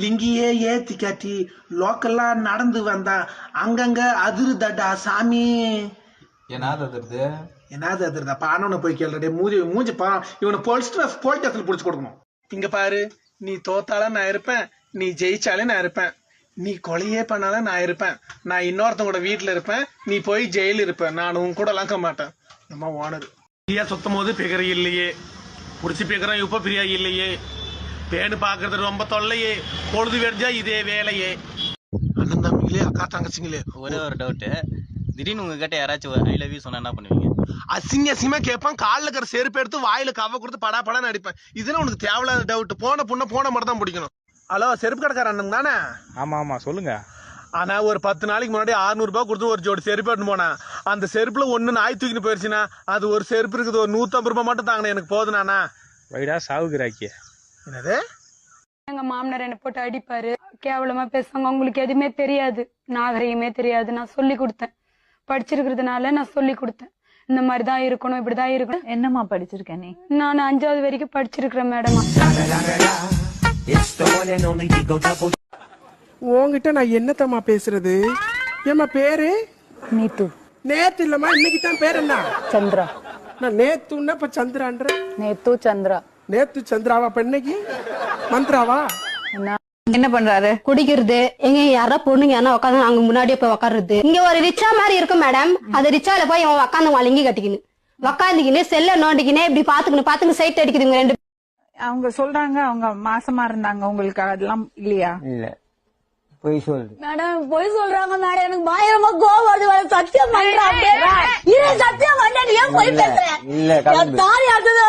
லிங்கியே ஏத்தி காட்டி லோக்கல்லா நடந்து வந்தா அங்கங்க அதிருதடா சாமி. என்னது அதிருது? என்னது அதிருதா? பானவனை போய் கேள்றே. மூஞ்சி பா, இவனை போலீஸ் புடிச்சு கொடுக்கணும். இங்க பாரு, நீ தோத்தாலும் நான் இருப்பேன், நீ ஜெயிச்சாலே நான் இருப்பேன், நீ கொலையே பண்ணாலும் நான் இருப்பேன், நான் இன்னொருத்தவங்க கூட வீட்டுல இருப்பேன், நீ போய் ஜெயில இருப்பேன், நான் உன் கூட லங்க மாட்டேன். நம்ம ஓனர் ஃப்ரீயா சுத்தும் போது பிகர் இல்லையே, புடிச்சு பிகரம் இப்ப ஃப்ரீயா இல்லையே, பேனு பாக்குறது ரொம்ப தொல்லையே, பொழுது வெடிஞ்சா இதே வேலையே. அண்ணன் தம்பிங்களே, அக்கா தங்கச்சிங்களே, ஒரே ஒரு டவுட், திடீர்னு உங்ககிட்ட யாராச்சும் ஐ லவ் யூ சொன்னா என்ன பண்ணுவீங்க? அசிங்கமா கேட்பான், காலில் இருக்கிற செருப்பு எடுத்து வாயில கவ கொடுத்து படா படான்னு அடிப்பேன். இதுல உனக்கு தேவையில்லாத டவுட். போன மாதிரி தான் பிடிக்கணும். ஹலோ, செருப்பு கடைக்கார அண்ணன் தானே? ஆமா ஆமா, சொல்லுங்க. ஆனா ஒரு 10 நாளைக்கு முன்னாடி 600 ரூபாய் கொடுத்து ஒரு ஜோடி செருப்பு எடுத்து போனேன். அந்த செருப்புல ஒண்ணு நாய் தூக்கின்னு போயிருச்சுன்னா, அது ஒரு செருப்பு இருக்குது, ஒரு 150 ரூபாய் மட்டும் தாங்கண்ணே, எனக்கு போதுனாண்ணா. வைடா சாவுகிறாக்கிய. என்னது? எங்க மாமனார் என்ன போட்டு அடிப்பாரு, கேவலமா பேசுவாங்க. உங்களுக்கு எதுவுமே தெரியாது, நாகரிகமே தெரியாது. நான் சொல்லி கொடுத்தேன், படிச்சிருக்கிறதுனால நான் சொல்லி கொடுத்தேன். இந்த மாதிரிதான் இருக்கணும், இப்படிதான் இருக்கணும். என்னம்மா படிச்சிருக்க நீ? நான் 5வது வரைக்கும் படிச்சிருக்கிறேன் மேடம். உங்ககிட்ட நான் என்னத்தம்மா பேசுறது? ஏமா பேரு? நீத்து. நேத்து இல்லம்மா, இன்னைக்கு தான் பேர் என்ன? சந்திரா. நான் நேத்துன்னா இப்ப சந்திரான்ற. நேத்து சந்திரா. நேத்து சந்திராவா? அப்ப இன்னைக்கு மந்த்ராவா? என்ன பண்றாரு? குடிக்கிறது. எங்க யாரா பொண்ணுங்க யாரா உட்காந்து அங்க முன்னாடியே போய் உட்காருது. இங்க ஒரு ரிச்சா மாதிரி இருக்கும் மேடம், அந்த ரிச்சால போய் இவன் உட்காந்து வழங்கி கட்டிக்கின்னு உக்காந்துக்கின்னு செல்ல நோண்டிக்கினே இப்படி பாத்துக்கணும் சைட் அடிக்குதுங்க ரெண்டு. அவங்க சொல்றாங்க அவங்க மாசமா இருந்தாங்க, உங்களுக்கு அதெல்லாம் இல்லையா? இல்ல, பொய் சொல்றது மேடம். பொய் சொல்றாங்க மேடம், எனக்கு பயங்கரமா கோவம் வருது. சத்தியம் பண்றேன், சத்தியம் பண்ண ஏன் பொய் பேசுறேன்? இல்ல, தாலி அறுத்தது